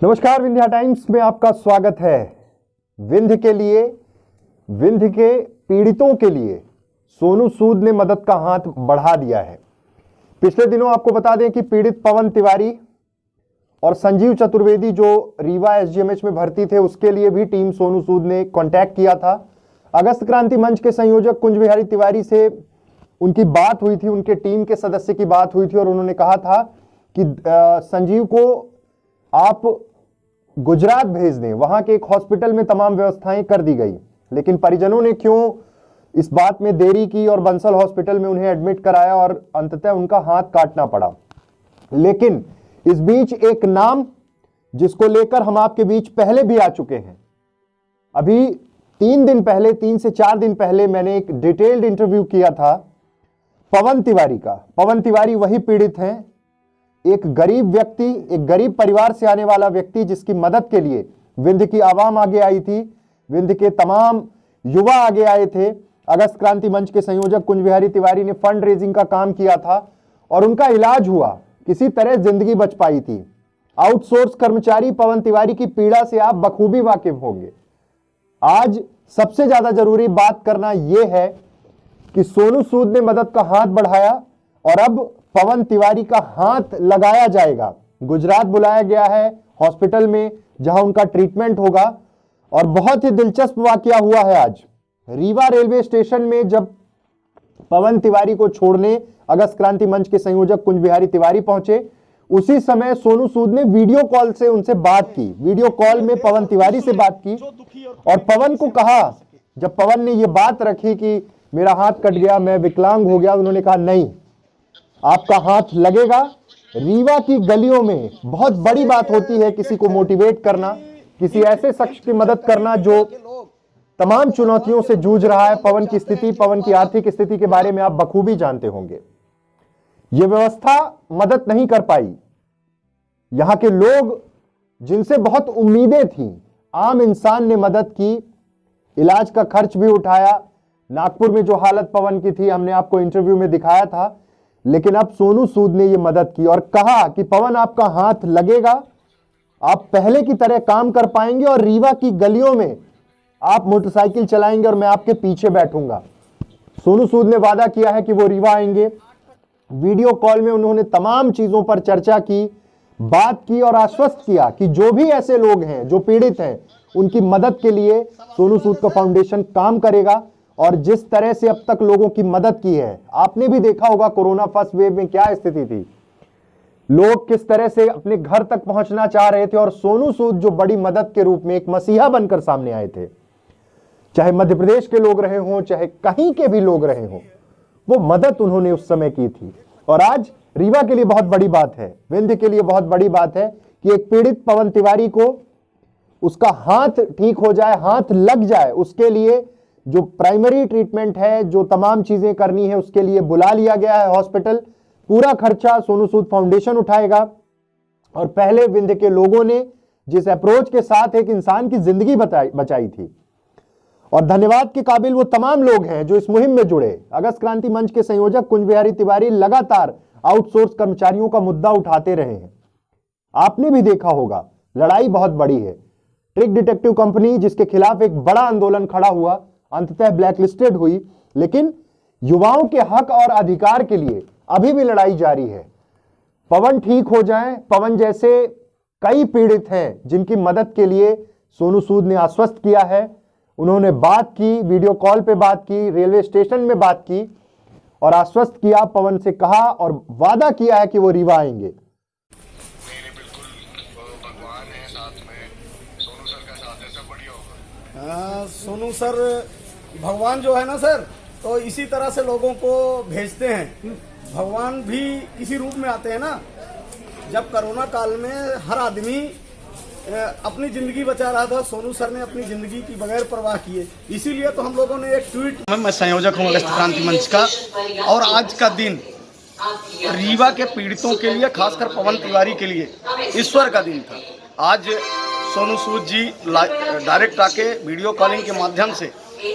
नमस्कार, विंध्या टाइम्स में आपका स्वागत है। विंध्य के लिए, विंध्य के पीड़ितों के लिए सोनू सूद ने मदद का हाथ बढ़ा दिया है। पिछले दिनों आपको बता दें कि पीड़ित पवन तिवारी और संजीव चतुर्वेदी जो रीवा एसजीएमएच में भर्ती थे, उसके लिए भी टीम सोनू सूद ने कांटेक्ट किया था। अगस्त क्रांति मंच के संयोजक कुंज बिहारी तिवारी से उनकी बात हुई थी, उनके टीम के सदस्य की बात हुई थी और उन्होंने कहा था कि संजीव को आप गुजरात भेज दें, वहां के एक हॉस्पिटल में तमाम व्यवस्थाएं कर दी गई। लेकिन परिजनों ने क्यों इस बात में देरी की और बंसल हॉस्पिटल में उन्हें एडमिट कराया और अंततः उनका हाथ काटना पड़ा। लेकिन इस बीच एक नाम जिसको लेकर हम आपके बीच पहले भी आ चुके हैं, अभी 3 से 4 दिन पहले मैंने एक डिटेल्ड इंटरव्यू किया था पवन तिवारी का। पवन तिवारी वही पीड़ित हैं, एक गरीब व्यक्ति, एक गरीब परिवार से आने वाला व्यक्ति जिसकी मदद के लिए विंध्य की आवाम आगे आई थी, विंध्य के तमाम युवा आगे आए थे। अगस्त क्रांति मंच के संयोजक कुंज बिहारी तिवारी ने फंड रेजिंग का काम किया था और उनका इलाज हुआ, किसी तरह जिंदगी बच पाई थी। आउटसोर्स कर्मचारी पवन तिवारी की पीड़ा से आप बखूबी वाकिफ होंगे। आज सबसे ज्यादा जरूरी बात करना यह है कि सोनू सूद ने मदद का हाथ बढ़ाया और अब पवन तिवारी का हाथ लगाया जाएगा। गुजरात बुलाया गया है हॉस्पिटल में जहां उनका ट्रीटमेंट होगा। और बहुत ही दिलचस्प वाकया हुआ है आज रीवा रेलवे स्टेशन में, जब पवन तिवारी को छोड़ने अगस्त क्रांति मंच के संयोजक कुंज बिहारी तिवारी पहुंचे, उसी समय सोनू सूद ने वीडियो कॉल से उनसे बात की। वीडियो कॉल में पवन तिवारी से बात की और पवन को कहा, जब पवन ने यह बात रखी कि मेरा हाथ कट गया, मैं विकलांग हो गया, उन्होंने कहा नहीं, आपका हाथ लगेगा। रीवा की गलियों में बहुत बड़ी बात होती है किसी को मोटिवेट करना, किसी ऐसे शख्स की मदद करना जो तमाम चुनौतियों से जूझ रहा है। पवन की स्थिति, पवन की आर्थिक स्थिति के बारे में आप बखूबी जानते होंगे। यह व्यवस्था मदद नहीं कर पाई। यहां के लोग जिनसे बहुत उम्मीदें थी, आम इंसान ने मदद की, इलाज का खर्च भी उठाया। नागपुर में जो हालत पवन की थी हमने आपको इंटरव्यू में दिखाया था। लेकिन अब सोनू सूद ने यह मदद की और कहा कि पवन आपका हाथ लगेगा, आप पहले की तरह काम कर पाएंगे और रीवा की गलियों में आप मोटरसाइकिल चलाएंगे और मैं आपके पीछे बैठूंगा। सोनू सूद ने वादा किया है कि वो रीवा आएंगे। वीडियो कॉल में उन्होंने तमाम चीजों पर चर्चा की, बात की और आश्वस्त किया कि जो भी ऐसे लोग हैं जो पीड़ित हैं, उनकी मदद के लिए सोनू सूद का फाउंडेशन काम करेगा। और जिस तरह से अब तक लोगों की मदद की है, आपने भी देखा होगा कोरोना फर्स्ट वेव में क्या स्थिति थी, लोग किस तरह से अपने घर तक पहुंचना चाह रहे थे और सोनू सूद जो बड़ी मदद के रूप में एक मसीहा बनकर सामने आए थे। चाहे मध्य प्रदेश के लोग रहे हों, चाहे कहीं के भी लोग रहे हों, वो मदद उन्होंने उस समय की थी। और आज रीवा के लिए बहुत बड़ी बात है, विंध्य के लिए बहुत बड़ी बात है कि एक पीड़ित पवन तिवारी को उसका हाथ ठीक हो जाए, हाथ लग जाए, उसके लिए जो प्राइमरी ट्रीटमेंट है, जो तमाम चीजें करनी है, उसके लिए बुला लिया गया है हॉस्पिटल। पूरा खर्चा सोनू सूद फाउंडेशन उठाएगा। और पहले विंध्य के लोगों ने जिस अप्रोच के साथ एक इंसान की जिंदगी बचाई थी, और धन्यवाद के काबिल वो तमाम लोग हैं जो इस मुहिम में जुड़े। अगस्त क्रांति मंच के संयोजक कुंज बिहारी तिवारी लगातार आउटसोर्स कर्मचारियों का मुद्दा उठाते रहे हैं। आपने भी देखा होगा, लड़ाई बहुत बड़ी है। ट्रिक डिटेक्टिव कंपनी जिसके खिलाफ एक बड़ा आंदोलन खड़ा हुआ, अंततः ब्लैकलिस्टेड हुई, लेकिन युवाओं के हक और अधिकार के लिए अभी भी लड़ाई जारी है। पवन ठीक हो जाएं, पवन जैसे कई पीड़ित हैं जिनकी मदद के लिए सोनू सूद ने आश्वस्त किया है। उन्होंने बात की, वीडियो कॉल पे बात की, रेलवे स्टेशन में बात की और आश्वस्त किया, पवन से कहा और वादा किया है कि वो रीवा आएंगे। सोनू सर भगवान जो है ना सर, तो इसी तरह से लोगों को भेजते हैं। भगवान भी इसी रूप में आते हैं ना। जब कोरोना काल में हर आदमी अपनी जिंदगी बचा रहा था, सोनू सर ने अपनी जिंदगी की बगैर परवाह किए। इसीलिए तो हम लोगों ने एक ट्वीट, मैं संयोजक हूँ अगस्त क्रांति मंच का, और आज का दिन रीवा के पीड़ितों के लिए, खासकर पवन तिवारी के लिए ईश्वर का दिन था। आज सोनू सूद जी डायरेक्ट आके वीडियो कॉलिंग के माध्यम से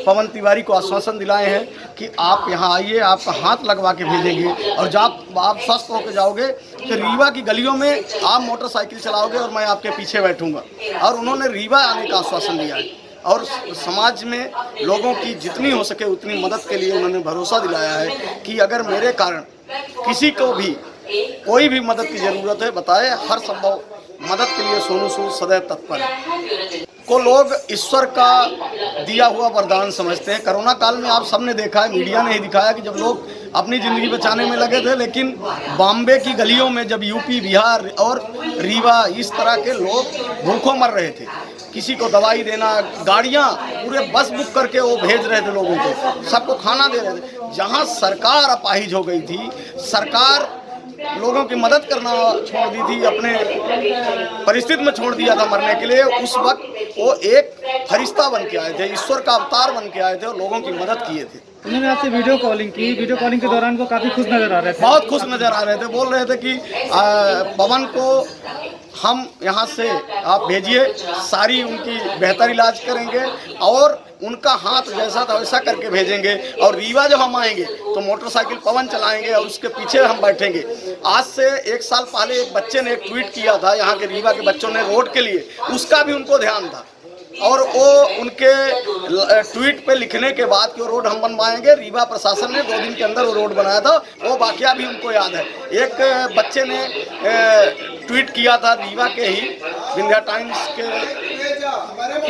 पवन तिवारी को आश्वासन दिलाए हैं कि आप यहाँ आइए, आपका हाथ लगवा के भेजेंगे और जब आप स्वस्थ होकर जाओगे तो रीवा की गलियों में आप मोटरसाइकिल चलाओगे और मैं आपके पीछे बैठूंगा। और उन्होंने रीवा आने का आश्वासन दिया है और समाज में लोगों की जितनी हो सके उतनी मदद के लिए उन्होंने भरोसा दिलाया है कि अगर मेरे कारण किसी को भी कोई भी मदद की ज़रूरत है बताए, हर संभव मदद के लिए सोनू सूद सदैव तत्पर है। को लोग ईश्वर का दिया हुआ वरदान समझते हैं। कोरोना काल में आप सबने देखा है, मीडिया ने ही दिखाया कि जब लोग अपनी ज़िंदगी बचाने में लगे थे, लेकिन बॉम्बे की गलियों में जब यूपी, बिहार और रीवा इस तरह के लोग भूखों मर रहे थे, किसी को दवाई देना, गाड़ियाँ पूरे बस बुक करके वो भेज रहे थे लोगों को, सबको खाना दे रहे थे। जहाँ सरकार अपाहिज हो गई थी, सरकार लोगों की मदद करना छोड़ दी थी, अपने परिस्थिति में छोड़ दिया था मरने के लिए, उस वक्त वो एक फरिश्ता बन के आए थे, ईश्वर का अवतार बन के आए थे और लोगों की मदद किए थे। उन्होंने आपसे वीडियो कॉलिंग की, वीडियो कॉलिंग के दौरान वो काफ़ी खुश नज़र आ रहे थे। बहुत खुश नज़र आ रहे थे, बोल रहे थे कि पवन को हम यहाँ से आप भेजिए, सारी उनकी बेहतर इलाज करेंगे और उनका हाथ जैसा था वैसा करके भेजेंगे और रीवा जब हम आएंगे तो मोटरसाइकिल पवन चलाएंगे और उसके पीछे हम बैठेंगे। आज से 1 साल पहले एक बच्चे ने एक ट्वीट किया था, यहाँ के रीवा के बच्चों ने रोड के लिए, उसका भी उनको ध्यान था और वो उनके ट्वीट पे लिखने के बाद कि वो रोड हम बनवाएंगे, रीवा प्रशासन ने 2 दिन के अंदर वो रोड बनाया था, वो वाकया भी उनको याद है। एक बच्चे ने ट्वीट किया था रीवा के ही, विंध्या टाइम्स के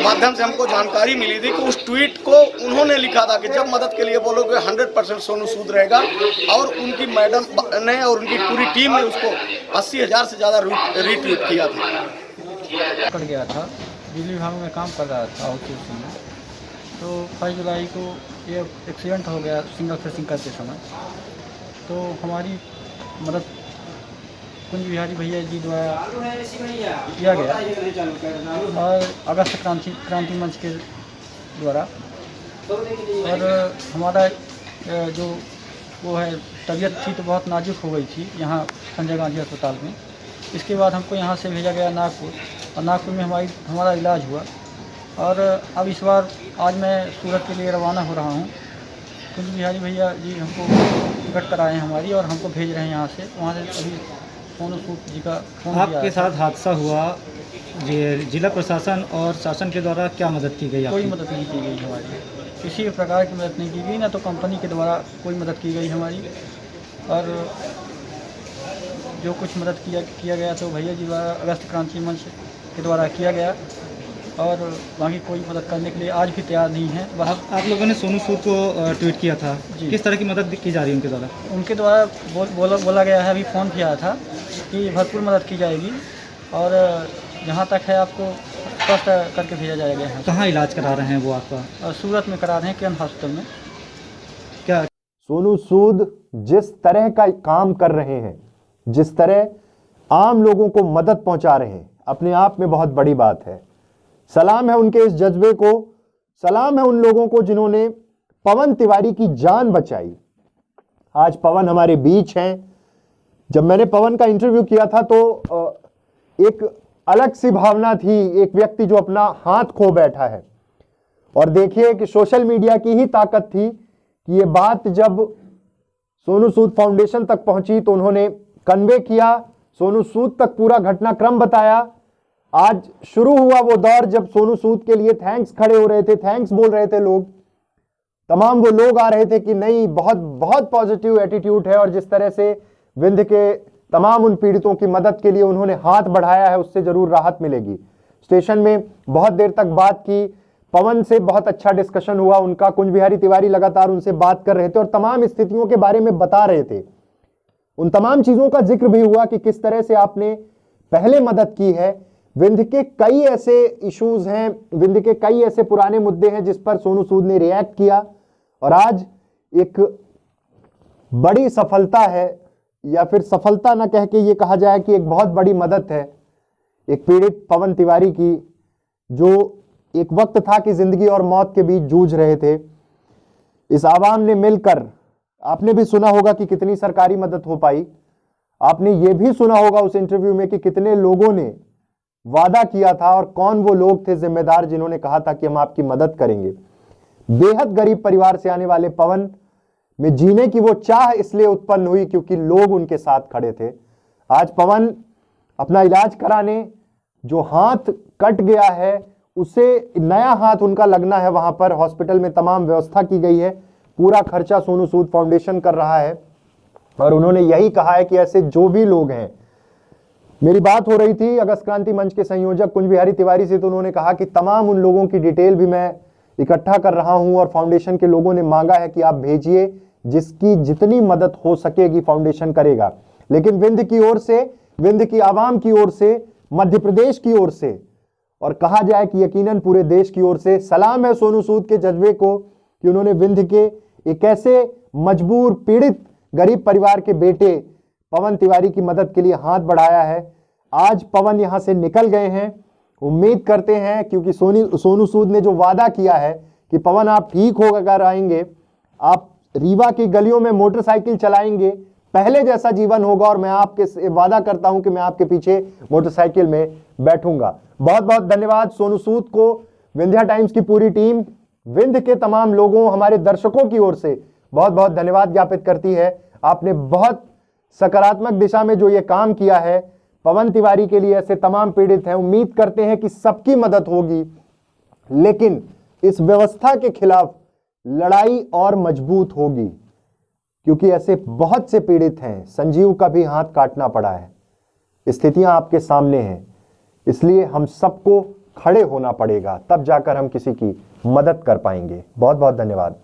माध्यम से हमको जानकारी मिली थी कि उस ट्वीट को उन्होंने लिखा था कि जब मदद के लिए बोलोगे 100% सोनू सूद रहेगा और उनकी मैडम ने और उनकी पूरी टीम ने उसको 80,000 से ज़्यादा रीट्वीट किया था। पकड़ गया था, बिजली विभाग में काम कर रहा था आउटसोर्सिंग में, तो 5 जुलाई को ये एक्सीडेंट हो गया सिंगल फेसिंग करते समय। तो हमारी मदद कुंज बिहारी भैया जी द्वारा किया गया और अगस्त क्रांति मंच के द्वारा, और हमारा जो वो है तबीयत थी तो बहुत नाजुक हो गई थी यहाँ संजय गांधी अस्पताल में। इसके बाद हमको यहाँ से भेजा गया नागपुर और नागपुर में हमारा इलाज हुआ और अब इस बार आज मैं सूरत के लिए रवाना हो रहा हूँ। कुंज बिहारी भैया जी हमको टिकट कराए हैं हमारी और हमको भेज रहे हैं यहाँ से। वहाँ से अभी सोनू सूद जी का फोन आपके साथ हादसा हुआ, जिला प्रशासन और शासन के द्वारा क्या मदद की गई? कोई मदद नहीं की गई हमारी, किसी भी प्रकार की मदद नहीं की गई, ना तो कंपनी के द्वारा कोई मदद की गई हमारी, और जो कुछ मदद किया गया तो भैया जी द्वारा अगस्त क्रांति मंच के द्वारा किया गया और बाकी कोई मदद करने के लिए आज भी तैयार नहीं है। आप लोगों ने सोनू सूद को ट्वीट किया था, किस तरह की मदद की जा रही है उनके द्वारा? उनके द्वारा बोला गया है, अभी फ़ोन किया था कि भरपूर मदद की जाएगी और जहाँ तक है आपको स्वस्थ करके भेजा जाएगा। यहाँ कहाँ इलाज करा रहे हैं वो आपका? और सूरत में करा रहे हैं, किरण हॉस्पिटल में। क्या सोनू सूद जिस तरह का काम कर रहे हैं, जिस तरह आम लोगों को मदद पहुंचा रहे हैं, अपने आप में बहुत बड़ी बात है। सलाम है उनके इस जज्बे को, सलाम है उन लोगों को जिन्होंने पवन तिवारी की जान बचाई। आज पवन हमारे बीच हैं। जब मैंने पवन का इंटरव्यू किया था तो एक अलग सी भावना थी, एक व्यक्ति जो अपना हाथ खो बैठा है। और देखिए कि सोशल मीडिया की ही ताकत थी कि ये बात जब सोनू सूद फाउंडेशन तक पहुंची तो उन्होंने कन्वे किया, सोनू सूद तक पूरा घटनाक्रम बताया। आज शुरू हुआ वो दौर जब सोनू सूद के लिए थैंक्स खड़े हो रहे थे, थैंक्स बोल रहे थे लोग, तमाम वो लोग आ रहे थे कि नहीं, बहुत बहुत पॉजिटिव एटीट्यूड है। और जिस तरह से विंध्य के तमाम उन पीड़ितों की मदद के लिए उन्होंने हाथ बढ़ाया है, उससे जरूर राहत मिलेगी। स्टेशन में बहुत देर तक बात की, पवन से बहुत अच्छा डिस्कशन हुआ उनका, कुंज बिहारी तिवारी लगातार उनसे बात कर रहे थे और तमाम स्थितियों के बारे में बता रहे थे। उन तमाम चीजों का जिक्र भी हुआ कि किस तरह से आपने पहले मदद की है। विंध्य के कई ऐसे इश्यूज हैं, विंध्य के कई ऐसे पुराने मुद्दे हैं जिस पर सोनू सूद ने रिएक्ट किया और आज एक बड़ी सफलता है, या फिर सफलता ना कह के ये कहा जाए कि एक बहुत बड़ी मदद है एक पीड़ित पवन तिवारी की, जो एक वक्त था कि जिंदगी और मौत के बीच जूझ रहे थे। इस आवाम ने मिलकर, आपने भी सुना होगा कि कितनी सरकारी मदद हो पाई, आपने ये भी सुना होगा उस इंटरव्यू में कि कितने लोगों ने वादा किया था और कौन वो लोग थे जिम्मेदार जिन्होंने कहा था कि हम आपकी मदद करेंगे। बेहद गरीब परिवार से आने वाले पवन में जीने की वो चाह इसलिए उत्पन्न हुई क्योंकि लोग उनके साथ खड़े थे। आज पवन अपना इलाज कराने, जो हाथ कट गया है उसे नया हाथ उनका लगना है, वहां पर हॉस्पिटल में तमाम व्यवस्था की गई है, पूरा खर्चा सोनू सूद फाउंडेशन कर रहा है। और उन्होंने यही कहा है कि ऐसे जो भी लोग हैं, मेरी बात हो रही थी अगस्त क्रांति मंच के संयोजक कुंज बिहारी तिवारी से, तो उन्होंने कहा कि तमाम उन लोगों की डिटेल भी मैं इकट्ठा कर रहा हूं और फाउंडेशन के लोगों ने मांगा है कि आप भेजिए, जिसकी जितनी मदद हो सकेगी फाउंडेशन करेगा। लेकिन विंध्य की ओर से, विंध्य की आवाम की ओर से, मध्य प्रदेश की ओर से और कहा जाए कि यकीनन पूरे देश की ओर से सलाम है सोनू सूद के जज्बे को कि उन्होंने विंध्य के एक ऐसे मजबूर, पीड़ित, गरीब परिवार के बेटे पवन तिवारी की मदद के लिए हाथ बढ़ाया है। आज पवन यहां से निकल गए हैं। उम्मीद करते हैं, क्योंकि सोनू सूद ने जो वादा किया है कि पवन आप ठीक होकर आएंगे, आप रीवा की गलियों में मोटरसाइकिल चलाएंगे, पहले जैसा जीवन होगा और मैं आपके वादा करता हूं कि मैं आपके पीछे मोटरसाइकिल में बैठूंगा। बहुत बहुत धन्यवाद सोनू सूद को, विंध्या टाइम्स की पूरी टीम, विंध्य के तमाम लोगों, हमारे दर्शकों की ओर से बहुत बहुत धन्यवाद ज्ञापित करती है। आपने बहुत सकारात्मक दिशा में जो ये काम किया है पवन तिवारी के लिए, ऐसे तमाम पीड़ित हैं, उम्मीद करते हैं कि सबकी मदद होगी, लेकिन इस व्यवस्था के खिलाफ लड़ाई और मजबूत होगी, क्योंकि ऐसे बहुत से पीड़ित हैं। संजीव का भी हाथ काटना पड़ा है, स्थितियां आपके सामने हैं, इसलिए हम सबको खड़े होना पड़ेगा, तब जाकर हम किसी की मदद कर पाएंगे। बहुत बहुत धन्यवाद।